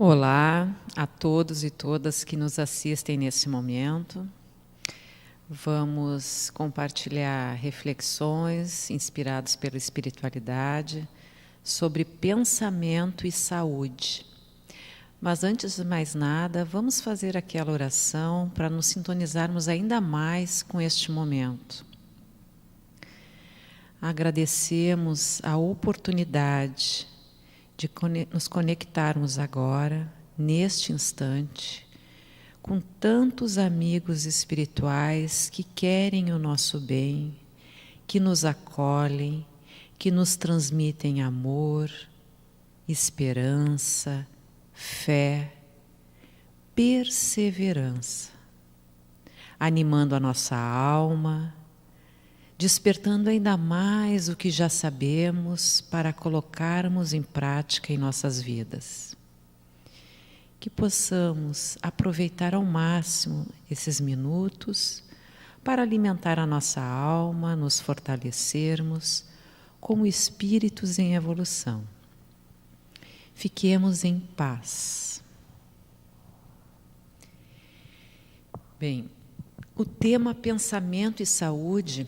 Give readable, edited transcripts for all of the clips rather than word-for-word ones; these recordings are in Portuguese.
Olá a todos e todas que nos assistem nesse momento. Vamos compartilhar reflexões inspiradas pela espiritualidade sobre pensamento e saúde. Mas antes de mais nada, vamos fazer aquela oração para nos sintonizarmos ainda mais com este momento. Agradecemos a oportunidade de nos conectarmos agora, neste instante, com tantos amigos espirituais que querem o nosso bem, que nos acolhem, que nos transmitem amor, esperança, fé, perseverança, animando a nossa alma, despertando ainda mais o que já sabemos para colocarmos em prática em nossas vidas. Que possamos aproveitar ao máximo esses minutos para alimentar a nossa alma, nos fortalecermos como espíritos em evolução. Fiquemos em paz. Bem, o tema pensamento e saúde,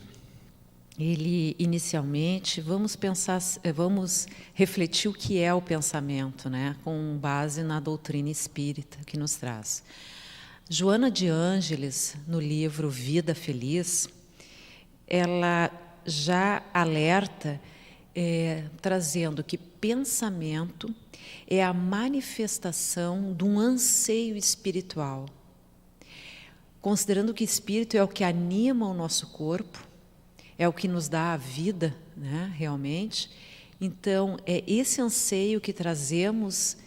ele inicialmente vamos refletir o que é o pensamento, né, com base na doutrina espírita que nos traz. Joana de Ângeles, no livro Vida Feliz, ela já alerta trazendo que pensamento é a manifestação de um anseio espiritual. Considerando que espírito é o que anima o nosso corpo, é o que nos dá a vida, né, realmente. Então, é esse anseio que trazemos,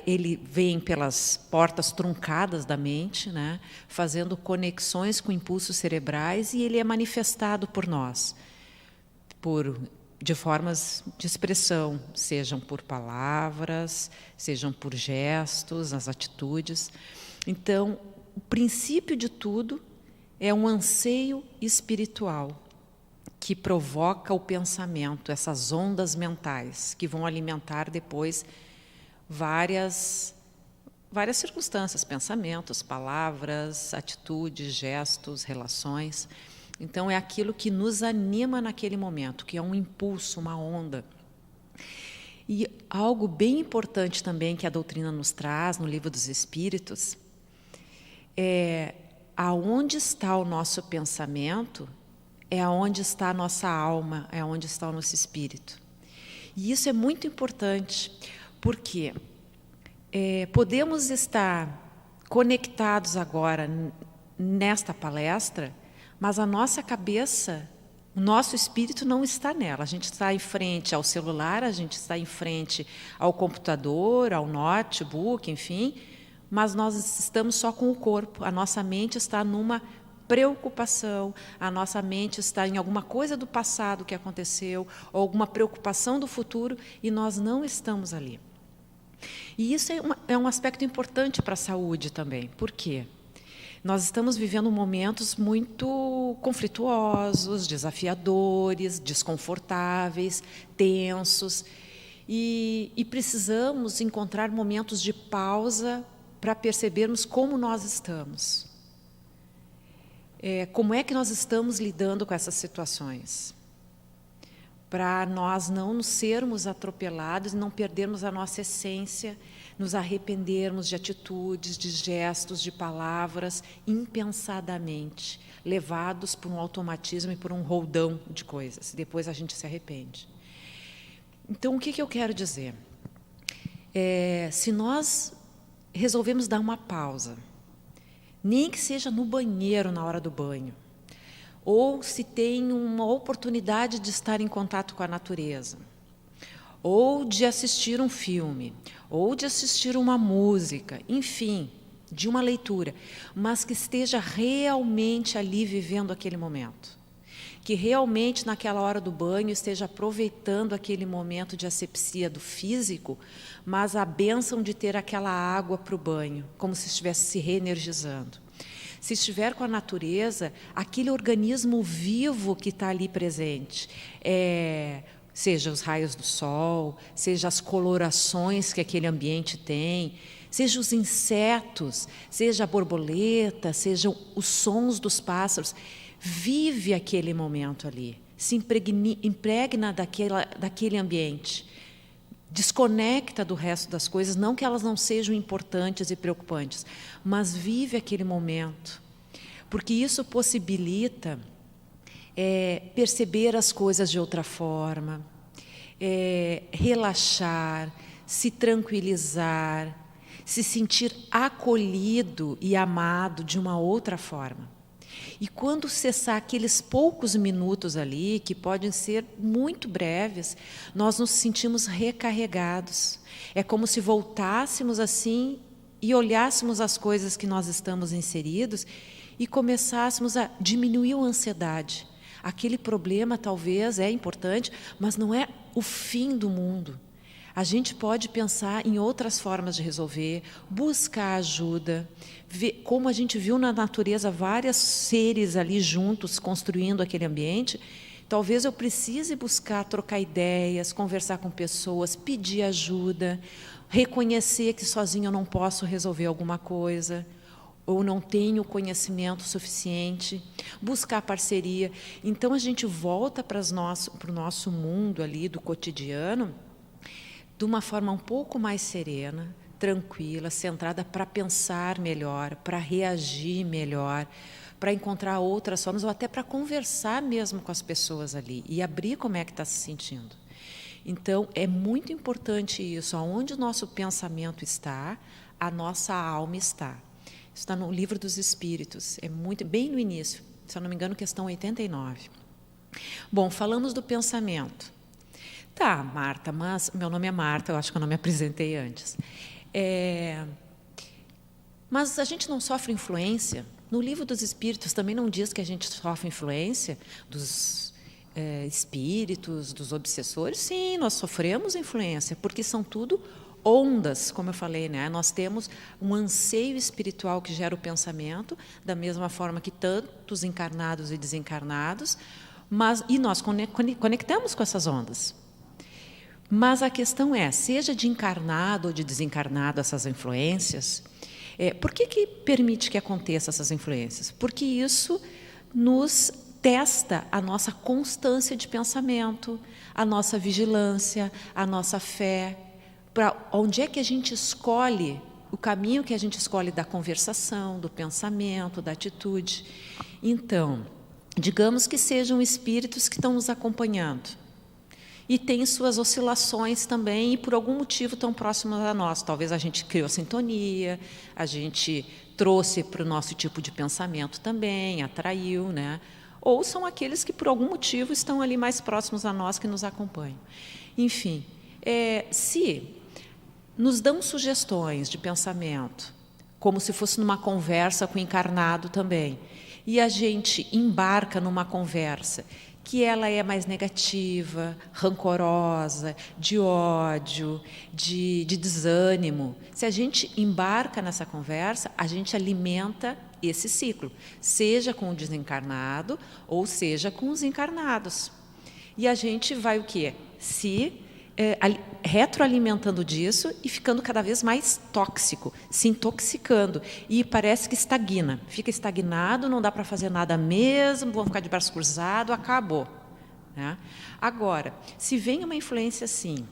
ele vem pelas portas truncadas da mente, né, fazendo conexões com impulsos cerebrais, e ele é manifestado por nós, de formas de expressão, sejam por palavras, sejam por gestos, as atitudes. Então, o princípio de tudo é um anseio espiritual que provoca o pensamento, essas ondas mentais que vão alimentar depois várias circunstâncias, pensamentos, palavras, atitudes, gestos, relações. Então é aquilo que nos anima naquele momento, que é um impulso, uma onda. E algo bem importante também que a doutrina nos traz no Livro dos Espíritos é: aonde está o nosso pensamento, é aonde está a nossa alma, é aonde está o nosso espírito. E isso é muito importante, porque podemos estar conectados agora nesta palestra, mas a nossa cabeça, o nosso espírito não está nela. A gente está em frente ao celular, a gente está em frente ao computador, ao notebook, enfim, mas nós estamos só com o corpo. A nossa mente está numa preocupação, a nossa mente está em alguma coisa do passado que aconteceu, ou alguma preocupação do futuro, e nós não estamos ali. E isso é um aspecto importante para a saúde também. Por quê? Nós estamos vivendo momentos muito conflituosos, desafiadores, desconfortáveis, tensos, e precisamos encontrar momentos de pausa para percebermos como nós estamos. Como é que nós estamos lidando com essas situações? Para nós não nos sermos atropelados e não perdermos a nossa essência, nos arrependermos de atitudes, de gestos, de palavras, impensadamente, levados por um automatismo e por um roldão de coisas. Depois a gente se arrepende. Então, o que eu quero dizer? Se nós resolvemos dar uma pausa, nem que seja no banheiro, na hora do banho, ou se tem uma oportunidade de estar em contato com a natureza, ou de assistir um filme, ou de assistir uma música, enfim, de uma leitura, mas que esteja realmente ali vivendo aquele momento, que realmente naquela hora do banho esteja aproveitando aquele momento de asepsia do físico, mas a bênção de ter aquela água para o banho, como se estivesse se reenergizando. Se estiver com a natureza, aquele organismo vivo que está ali presente, seja os raios do sol, seja as colorações que aquele ambiente tem, seja os insetos, seja a borboleta, sejam os sons dos pássaros. Vive aquele momento ali, se impregna daquele ambiente, desconecta do resto das coisas, não que elas não sejam importantes e preocupantes, mas vive aquele momento, porque isso possibilita perceber as coisas de outra forma, relaxar, se tranquilizar, se sentir acolhido e amado de uma outra forma. E quando cessar aqueles poucos minutos ali, que podem ser muito breves, nós nos sentimos recarregados. É como se voltássemos assim e olhássemos as coisas que nós estamos inseridos e começássemos a diminuir a ansiedade. Aquele problema talvez é importante, mas não é o fim do mundo. A gente pode pensar em outras formas de resolver, buscar ajuda, ver, como a gente viu na natureza vários seres ali juntos construindo aquele ambiente. Talvez eu precise buscar trocar ideias, conversar com pessoas, pedir ajuda, reconhecer que sozinho eu não posso resolver alguma coisa, ou não tenho conhecimento suficiente, buscar parceria. Então a gente volta para o nosso mundo ali do cotidiano, de uma forma um pouco mais serena, tranquila, centrada para pensar melhor, para reagir melhor, para encontrar outras formas, ou até para conversar mesmo com as pessoas ali e abrir como é que está se sentindo. Então, é muito importante isso, aonde o nosso pensamento está, a nossa alma está. Isso está no Livro dos Espíritos, é muito, bem no início, se eu não me engano, questão 89. Bom, falamos do pensamento. Tá, Marta, mas meu nome é Marta, eu acho que eu não me apresentei antes. Mas a gente não sofre influência? No Livro dos Espíritos também não diz que a gente sofre influência dos espíritos, dos obsessores? Sim, nós sofremos influência, porque são tudo ondas, como eu falei, né? Nós temos um anseio espiritual que gera o pensamento, da mesma forma que tantos encarnados e desencarnados, e nós conectamos com essas ondas. Mas a questão é, seja de encarnado ou de desencarnado essas influências, por que permite que aconteçam essas influências? Porque isso nos testa a nossa constância de pensamento, a nossa vigilância, a nossa fé, para onde é que a gente escolhe, o caminho que a gente escolhe da conversação, do pensamento, da atitude. Então, digamos que sejam espíritos que estão nos acompanhando, e tem suas oscilações também, e por algum motivo tão próximos a nós. Talvez a gente criou sintonia, a gente trouxe para o nosso tipo de pensamento também, atraiu, né? Ou são aqueles que por algum motivo estão ali mais próximos a nós, que nos acompanham. Enfim, se nos dão sugestões de pensamento, como se fosse numa conversa com o encarnado também, e a gente embarca numa conversa que ela é mais negativa, rancorosa, de ódio, de desânimo. Se a gente embarca nessa conversa, a gente alimenta esse ciclo, seja com o desencarnado ou seja com os encarnados. E a gente vai o quê? Retroalimentando disso e ficando cada vez mais tóxico, se intoxicando, e parece que estagna, fica estagnado, não dá para fazer nada mesmo, vão ficar de braço cruzado, acabou, né? Agora, se vem uma influência assim,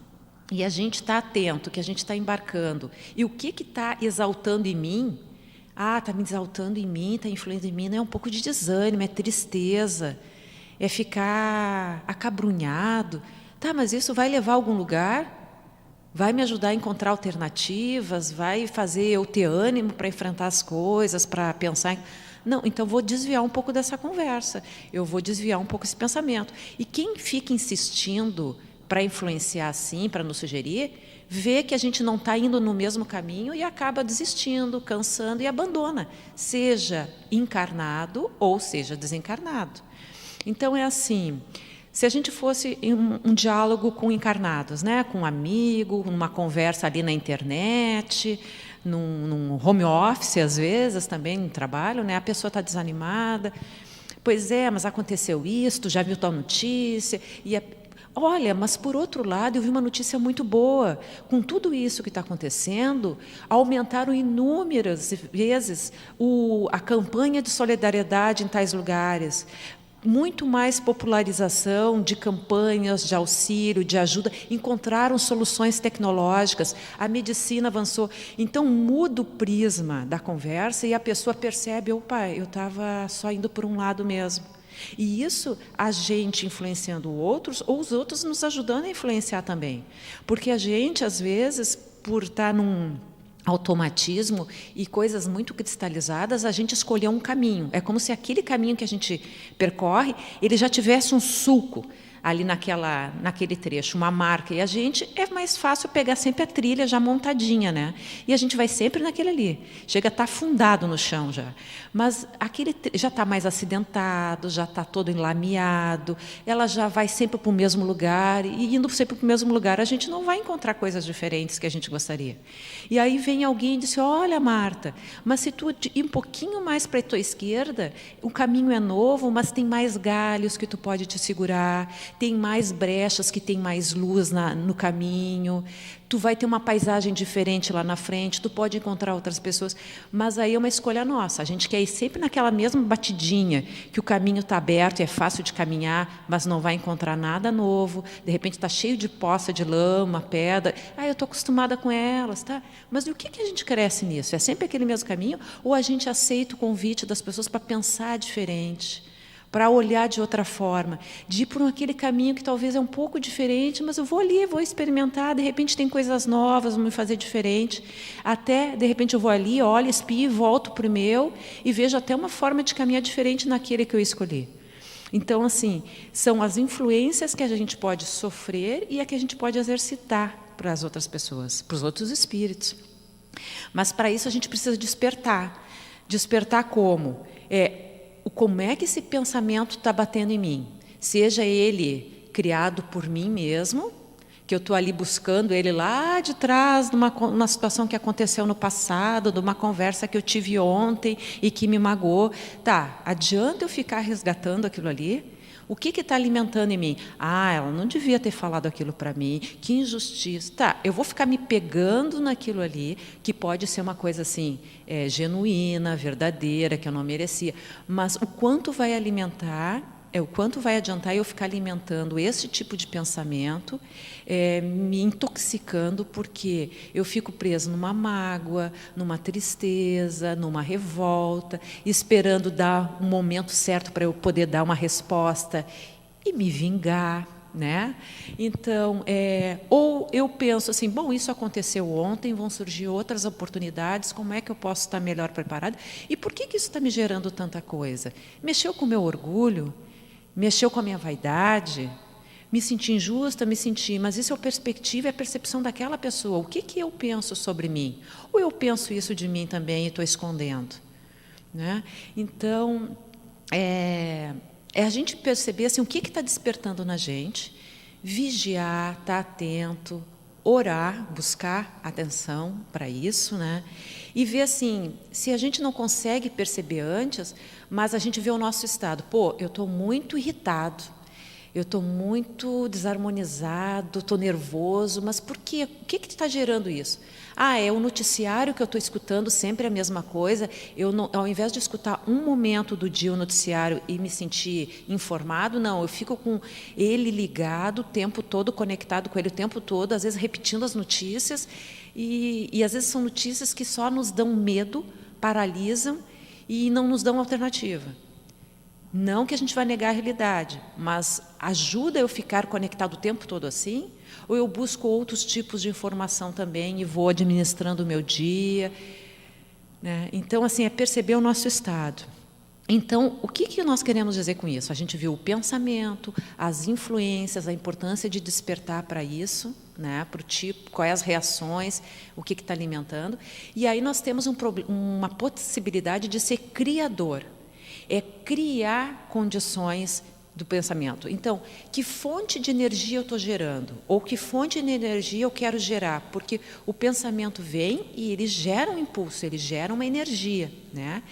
e a gente está atento, que a gente está embarcando, e o que está exaltando em mim? Está me exaltando em mim, está influindo em mim, não é um pouco de desânimo, é tristeza, é ficar acabrunhado. Tá, mas isso vai levar a algum lugar? Vai me ajudar a encontrar alternativas? Vai fazer eu ter ânimo para enfrentar as coisas, para pensar? Não, então vou desviar um pouco dessa conversa, eu vou desviar um pouco esse pensamento. E quem fica insistindo para influenciar assim, para nos sugerir, vê que a gente não está indo no mesmo caminho e acaba desistindo, cansando e abandona, seja encarnado ou seja desencarnado. Então é assim... Se a gente fosse em um diálogo com encarnados, né, com um amigo, numa conversa ali na internet, num home office, às vezes, também no trabalho, né, a pessoa está desanimada. Pois é, mas aconteceu isto, já viu tal notícia. Olha, mas por outro lado, eu vi uma notícia muito boa. Com tudo isso que está acontecendo, aumentaram inúmeras vezes a campanha de solidariedade em tais lugares. Muito mais popularização de campanhas de auxílio, de ajuda, encontraram soluções tecnológicas, a medicina avançou. Então, muda o prisma da conversa e a pessoa percebe, opa, eu estava só indo por um lado mesmo. E isso, a gente influenciando outros, ou os outros nos ajudando a influenciar também. Porque a gente, às vezes, por estar num automatismo e coisas muito cristalizadas, a gente escolheu um caminho. É como se aquele caminho que a gente percorre, ele já tivesse um sulco ali naquele trecho, uma marca. E a gente, é mais fácil pegar sempre a trilha já montadinha, né? E a gente vai sempre naquele ali. Chega a estar afundado no chão já. Mas aquele já está mais acidentado, já está todo enlameado, ela já vai sempre para o mesmo lugar, e indo sempre para o mesmo lugar, a gente não vai encontrar coisas diferentes que a gente gostaria. E aí vem alguém e diz, olha, Marta, mas se tu ir um pouquinho mais para a tua esquerda, o caminho é novo, mas tem mais galhos que tu pode te segurar, tem mais brechas que tem mais luz no caminho, tu vai ter uma paisagem diferente lá na frente, tu pode encontrar outras pessoas, mas aí é uma escolha nossa. A gente quer ir sempre naquela mesma batidinha, que o caminho está aberto e é fácil de caminhar, mas não vai encontrar nada novo, de repente está cheio de poça de lama, pedra, eu estou acostumada com elas, tá? Mas e o que a gente cresce nisso? É sempre aquele mesmo caminho, ou a gente aceita o convite das pessoas para pensar diferente, para olhar de outra forma, de ir por aquele caminho que talvez é um pouco diferente, mas eu vou ali, vou experimentar, de repente tem coisas novas, vou me fazer diferente, até, de repente, eu vou ali, olho, espio, volto para o meu e vejo até uma forma de caminhar diferente naquele que eu escolhi. Então, assim, são as influências que a gente pode sofrer e a que a gente pode exercitar para as outras pessoas, para os outros espíritos. Mas, para isso, a gente precisa despertar. Despertar como? Como é que esse pensamento está batendo em mim? Seja ele criado por mim mesmo, que eu estou ali buscando ele lá de trás, numa situação que aconteceu no passado, de uma conversa que eu tive ontem e que me magoou. Tá, adianta eu ficar resgatando aquilo ali? O que está alimentando em mim? Ela não devia ter falado aquilo para mim, que injustiça. Tá, eu vou ficar me pegando naquilo ali, que pode ser uma coisa assim, genuína, verdadeira, que eu não merecia, mas o quanto vai alimentar, o quanto vai adiantar eu ficar alimentando esse tipo de pensamento, me intoxicando, porque eu fico preso numa mágoa, numa tristeza, numa revolta, esperando dar um momento certo para eu poder dar uma resposta e me vingar, né? Então, ou eu penso assim, bom, isso aconteceu ontem, vão surgir outras oportunidades, como é que eu posso estar melhor preparado? E por que isso está me gerando tanta coisa? Mexeu com o meu orgulho? Mexeu com a minha vaidade? Me senti injusta, mas isso é a perspectiva, é a percepção daquela pessoa. O que eu penso sobre mim? Ou eu penso isso de mim também e estou escondendo? Né? Então, a gente perceber assim, o que está despertando na gente, vigiar, estar atento, orar, buscar atenção para isso, né? E ver assim, se a gente não consegue perceber antes, mas a gente vê o nosso estado. Eu estou muito irritado, eu estou muito desarmonizado, estou nervoso, mas por quê? O que está gerando isso? É o noticiário que eu estou escutando sempre a mesma coisa. Eu não, ao invés de escutar um momento do dia o noticiário e me sentir informado, não, eu fico com ele ligado o tempo todo, conectado com ele o tempo todo, às vezes repetindo as notícias, e às vezes são notícias que só nos dão medo, paralisam e não nos dão alternativa. Não que a gente vai negar a realidade, mas ajuda eu ficar conectado o tempo todo assim? Ou eu busco outros tipos de informação também e vou administrando o meu dia? Né? Então, assim, é perceber o nosso estado. Então, o que nós queremos dizer com isso? A gente viu o pensamento, as influências, a importância de despertar para isso, né? Para o tipo, quais as reações, o que está alimentando. E aí nós temos uma possibilidade de ser criador. É criar condições do pensamento. Então, que fonte de energia eu estou gerando? Ou que fonte de energia eu quero gerar? Porque o pensamento vem e ele gera um impulso, ele gera uma energia, né?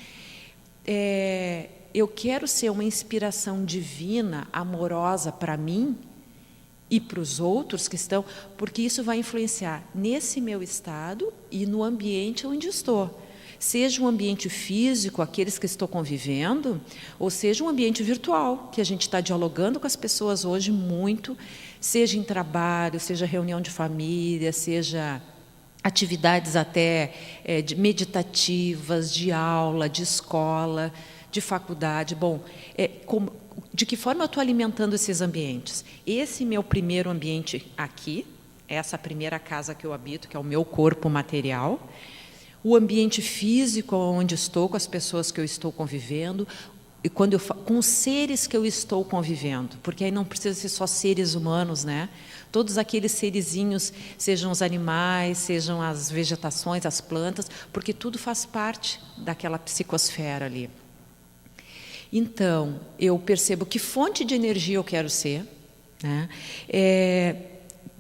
Eu quero ser uma inspiração divina, amorosa para mim, e para os outros que estão, porque isso vai influenciar nesse meu estado e no ambiente onde estou. Seja um ambiente físico, aqueles que estou convivendo, ou seja um ambiente virtual, que a gente está dialogando com as pessoas hoje muito, seja em trabalho, seja reunião de família, seja atividades até meditativas, de aula, de escola, de faculdade. Bom, de que forma eu estou alimentando esses ambientes? Esse meu primeiro ambiente aqui, essa primeira casa que eu habito, que é o meu corpo material, o ambiente físico onde estou, com as pessoas que eu estou convivendo, e com os seres que eu estou convivendo, porque aí não precisa ser só seres humanos, né? Todos aqueles serizinhos, sejam os animais, sejam as vegetações, as plantas, porque tudo faz parte daquela psicosfera ali. Então, eu percebo que fonte de energia eu quero ser, né?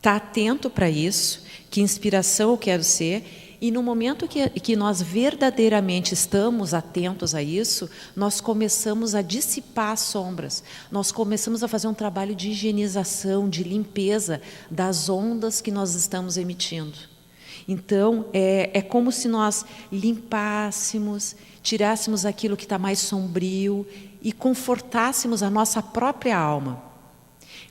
Tá atento para isso, que inspiração eu quero ser. E no momento que nós verdadeiramente estamos atentos a isso, nós começamos a dissipar as sombras, nós começamos a fazer um trabalho de higienização, de limpeza das ondas que nós estamos emitindo. Então, é como se nós limpássemos, tirássemos aquilo que está mais sombrio e confortássemos a nossa própria alma.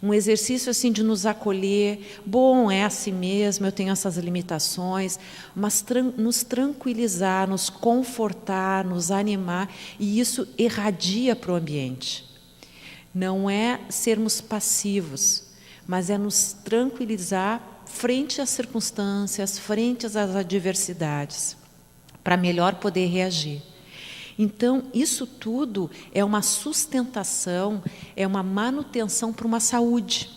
Um exercício assim de nos acolher, bom, é assim mesmo, eu tenho essas limitações, mas nos tranquilizar, nos confortar, nos animar, e isso irradia para o ambiente. Não é sermos passivos, mas é nos tranquilizar frente às circunstâncias, frente às adversidades, para melhor poder reagir. Então, isso tudo é uma sustentação, é uma manutenção para uma saúde.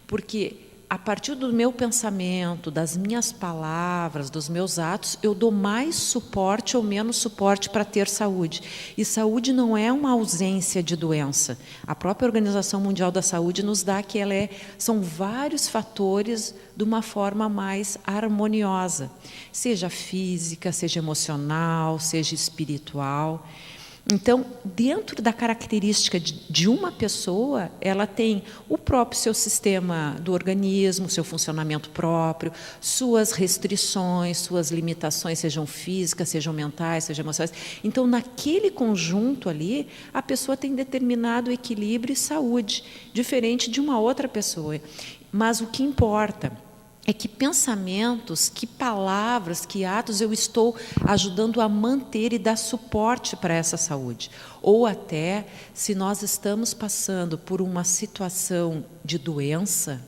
Porque, a partir do meu pensamento, das minhas palavras, dos meus atos, eu dou mais suporte ou menos suporte para ter saúde. E saúde não é uma ausência de doença. A própria Organização Mundial da Saúde nos dá que são vários fatores de uma forma mais harmoniosa. Seja física, seja emocional, seja espiritual. Então, dentro da característica de uma pessoa, ela tem o próprio seu sistema do organismo, seu funcionamento próprio, suas restrições, suas limitações, sejam físicas, sejam mentais, sejam emocionais. Então, naquele conjunto ali, a pessoa tem determinado equilíbrio e saúde, diferente de uma outra pessoa. Mas o que importa é que pensamentos, que palavras, que atos eu estou ajudando a manter e dar suporte para essa saúde. Ou até, se nós estamos passando por uma situação de doença,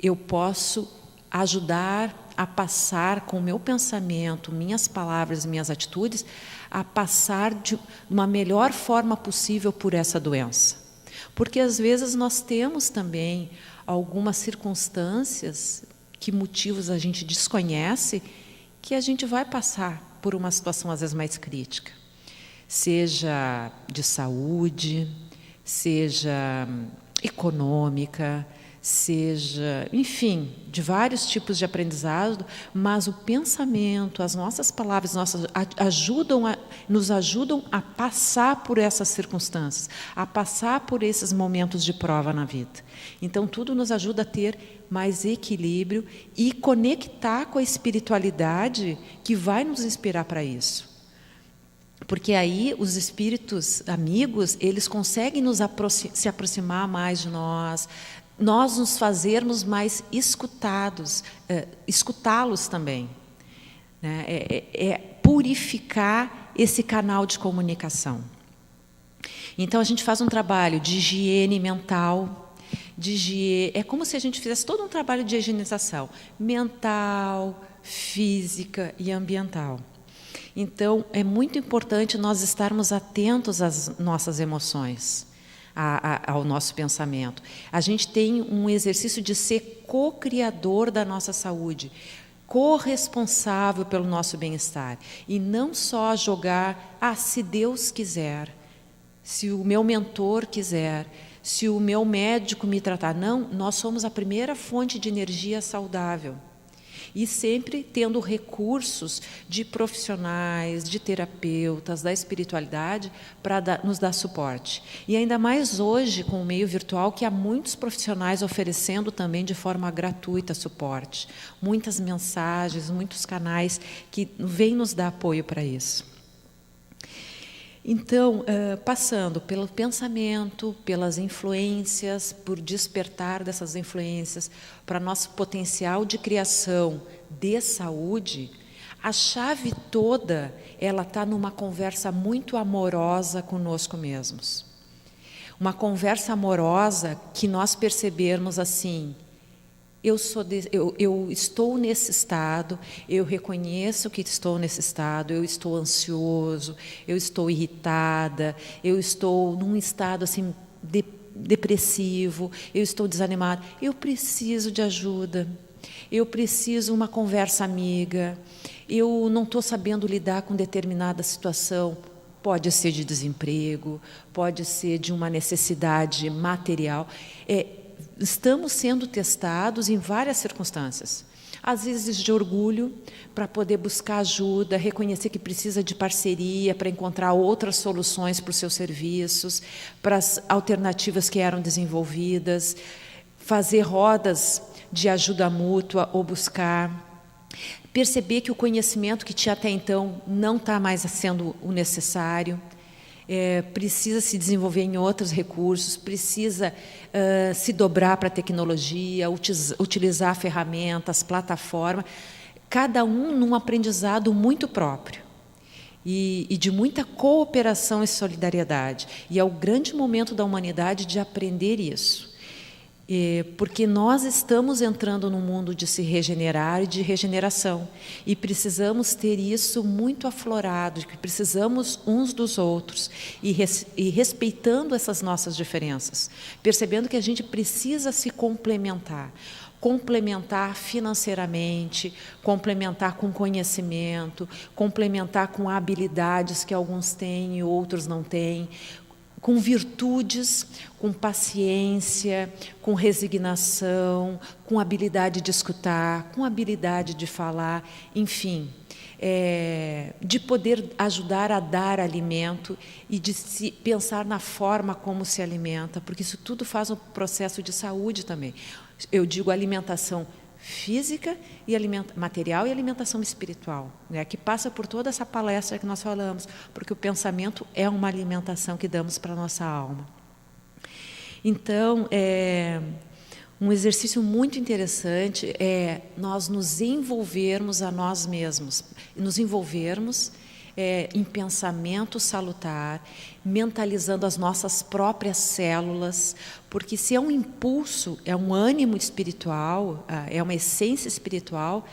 eu posso ajudar a passar com o meu pensamento, minhas palavras, minhas atitudes, a passar de uma melhor forma possível por essa doença. Porque às vezes nós temos também algumas circunstâncias, que motivos a gente desconhece, que a gente vai passar por uma situação às vezes mais crítica. Seja de saúde, seja econômica, seja, enfim, de vários tipos de aprendizado, mas o pensamento, as nossas palavras, nos ajudam a passar por essas circunstâncias, a passar por esses momentos de prova na vida. Então, tudo nos ajuda a ter mais equilíbrio e conectar com a espiritualidade que vai nos inspirar para isso. Porque aí os espíritos amigos, eles conseguem se aproximar mais de nós nos fazermos mais escutados, escutá-los também. Né? Purificar esse canal de comunicação. Então, a gente faz um trabalho de higiene mental, é como se a gente fizesse todo um trabalho de higienização mental, física e ambiental. Então, é muito importante nós estarmos atentos às nossas emoções, ao nosso pensamento. A gente tem um exercício de ser co-criador da nossa saúde, corresponsável pelo nosso bem-estar, e não só jogar, se Deus quiser, se o meu mentor quiser, se o meu médico me tratar. Não, nós somos a primeira fonte de energia saudável. E sempre tendo recursos de profissionais, de terapeutas, da espiritualidade para nos dar suporte. E ainda mais hoje, com o meio virtual, que há muitos profissionais oferecendo também de forma gratuita suporte. Muitas mensagens, muitos canais que vêm nos dar apoio para isso. Então, passando pelo pensamento, pelas influências, por despertar dessas influências, para nosso potencial de criação de saúde, a chave toda, ela está numa conversa muito amorosa conosco mesmos. Uma conversa amorosa que nós percebermos assim: eu estou nesse estado, eu reconheço que estou nesse estado, eu estou ansioso, eu estou irritada, eu estou num estado assim depressivo, eu estou desanimado, eu preciso de ajuda, eu preciso uma conversa amiga, eu não estou sabendo lidar com determinada situação. Pode ser de desemprego, pode ser de uma necessidade material. Estamos sendo testados em várias circunstâncias. Às vezes de orgulho, para poder buscar ajuda, reconhecer que precisa de parceria, para encontrar outras soluções para os seus serviços, para as alternativas que eram desenvolvidas, fazer rodas de ajuda mútua ou buscar. Perceber que o conhecimento que tinha até então não está mais sendo o necessário. Precisa se desenvolver em outros recursos, precisa se dobrar para a tecnologia, utilizar ferramentas, plataformas, cada um num aprendizado muito próprio e de muita cooperação e solidariedade. E é o grande momento da humanidade de aprender isso. Porque nós estamos entrando num mundo de se regenerar e de regeneração, e precisamos ter isso muito aflorado, que precisamos uns dos outros, e respeitando essas nossas diferenças, percebendo que a gente precisa se complementar financeiramente, complementar com conhecimento, complementar com habilidades que alguns têm e outros não têm, com virtudes, com paciência, com resignação, com habilidade de escutar, com habilidade de falar, enfim, de poder ajudar a dar alimento e de se pensar na forma como se alimenta, porque isso tudo faz um processo de saúde também. Eu digo alimentação física e material e alimentação espiritual, né, que passa por toda essa palestra que nós falamos, porque o pensamento é uma alimentação que damos para a nossa alma. Então, um exercício muito interessante é nós nos envolvermos a nós mesmos, nos envolvermos em pensamento salutar, mentalizando as nossas próprias células, porque se é um impulso, é um ânimo espiritual, é uma essência espiritual,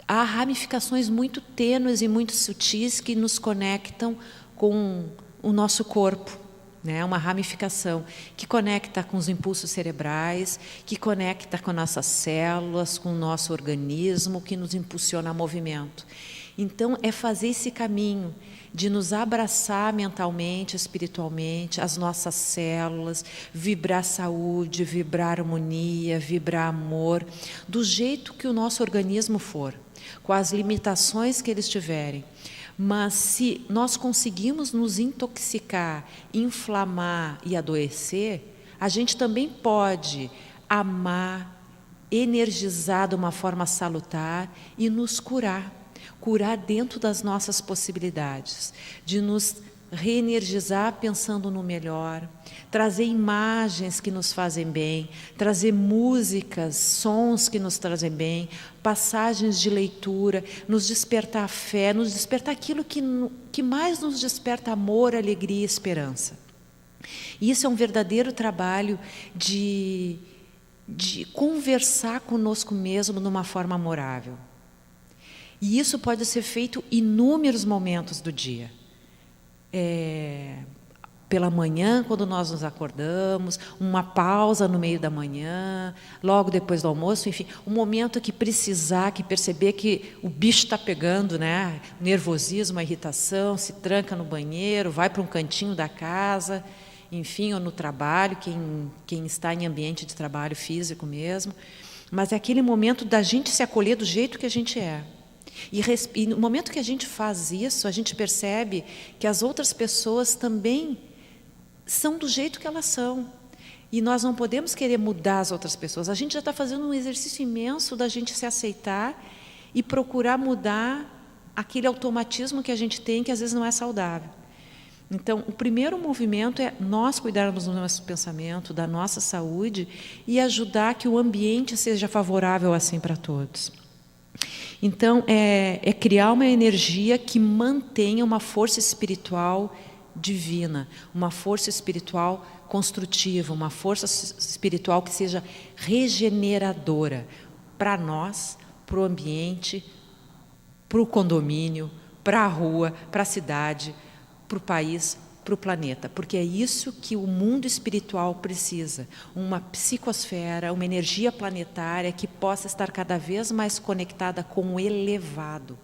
há ramificações muito tênues e muito sutis que nos conectam com o nosso corpo, né? Uma ramificação que conecta com os impulsos cerebrais, que conecta com nossas células, com o nosso organismo, que nos impulsiona a movimento. Então, é fazer esse caminho de nos abraçar mentalmente, espiritualmente, as nossas células, vibrar saúde, vibrar harmonia, vibrar amor, do jeito que o nosso organismo for, com as limitações que eles tiverem. Mas se nós conseguimos nos intoxicar, inflamar e adoecer, a gente também pode amar, energizar de uma forma salutar e nos curar dentro das nossas possibilidades, de nos reenergizar pensando no melhor, trazer imagens que nos fazem bem, trazer músicas, sons que nos trazem bem, passagens de leitura, nos despertar fé, nos despertar aquilo que mais nos desperta amor, alegria e esperança. E isso é um verdadeiro trabalho de conversar conosco mesmo de uma forma amorável. E isso pode ser feito em inúmeros momentos do dia. Pela manhã, quando nós nos acordamos, uma pausa no meio da manhã, logo depois do almoço, enfim, um momento que precisar, que perceber que o bicho está pegando, né? Nervosismo, a irritação, se tranca no banheiro, vai para um cantinho da casa, enfim, ou no trabalho, quem está em ambiente de trabalho físico mesmo. mas é aquele momento da gente se acolher do jeito que a gente é. E no momento que a gente faz isso, a gente percebe que as outras pessoas também são do jeito que elas são. E nós não podemos querer mudar as outras pessoas. A gente já está fazendo um exercício imenso da gente se aceitar e procurar mudar aquele automatismo que a gente tem, que às vezes não é saudável. Então, o primeiro movimento é nós cuidarmos do nosso pensamento, da nossa saúde e ajudar que o ambiente seja favorável assim para todos. Então, é criar uma energia que mantenha uma força espiritual divina, uma força espiritual construtiva, uma força espiritual que seja regeneradora para nós, para o ambiente, para o condomínio, para a rua, para a cidade, para o país, para o planeta, porque é isso que o mundo espiritual precisa, uma psicosfera, uma energia planetária que possa estar cada vez mais conectada com o elevado,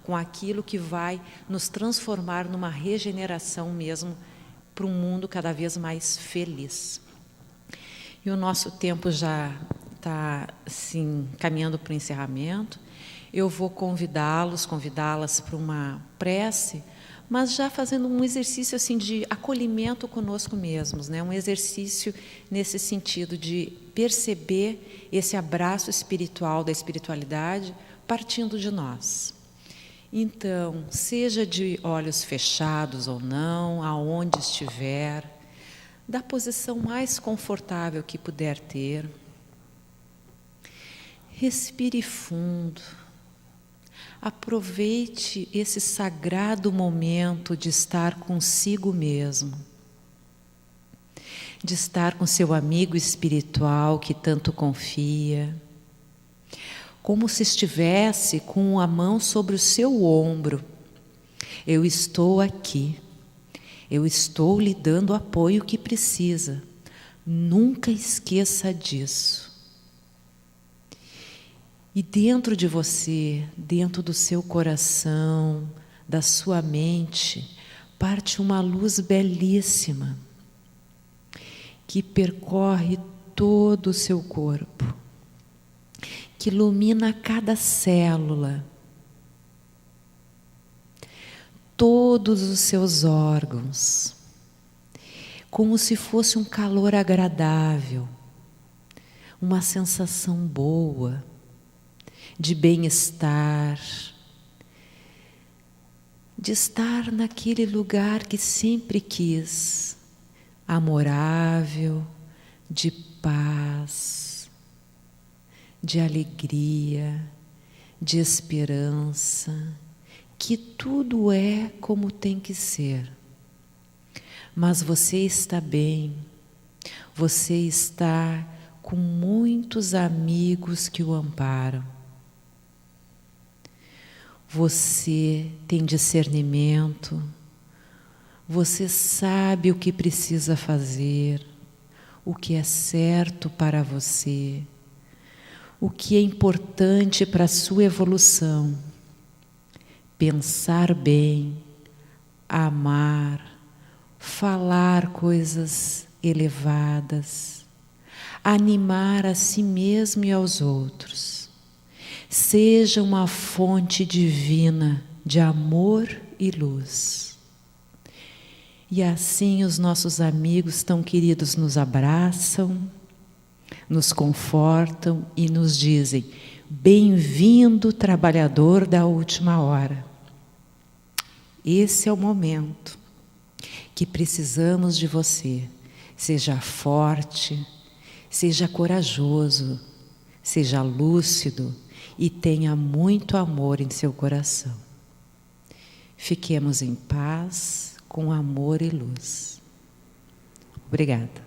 com aquilo que vai nos transformar numa regeneração mesmo para um mundo cada vez mais feliz. E o nosso tempo já está assim, caminhando para o encerramento. Eu vou convidá-las para uma prece, mas já fazendo um exercício assim de acolhimento conosco mesmos, né? Um exercício nesse sentido de perceber esse abraço espiritual da espiritualidade partindo de nós. Então, seja de olhos fechados ou não, aonde estiver, da posição mais confortável que puder ter, respire fundo. Aproveite esse sagrado momento de estar consigo mesmo, de estar com seu amigo espiritual que tanto confia, como se estivesse com a mão sobre o seu ombro. Eu estou aqui, eu estou lhe dando o apoio que precisa, nunca esqueça disso. E dentro de você, dentro do seu coração, da sua mente, parte uma luz belíssima que percorre todo o seu corpo, que ilumina cada célula, todos os seus órgãos, como se fosse um calor agradável, uma sensação boa, de bem-estar, de estar naquele lugar que sempre quis, amorável, de paz, de alegria, de esperança, que tudo é como tem que ser. Mas você está bem, você está com muitos amigos que o amparam. Você tem discernimento, você sabe o que precisa fazer, o que é certo para você, o que é importante para a sua evolução. Pensar bem, amar, falar coisas elevadas, animar a si mesmo e aos outros. Seja uma fonte divina de amor e luz. E assim os nossos amigos tão queridos nos abraçam, nos confortam e nos dizem: bem-vindo, trabalhador da última hora. Esse é o momento que precisamos de você. Seja forte, seja corajoso, seja lúcido e tenha muito amor em seu coração. Fiquemos em paz, com amor e luz. Obrigada.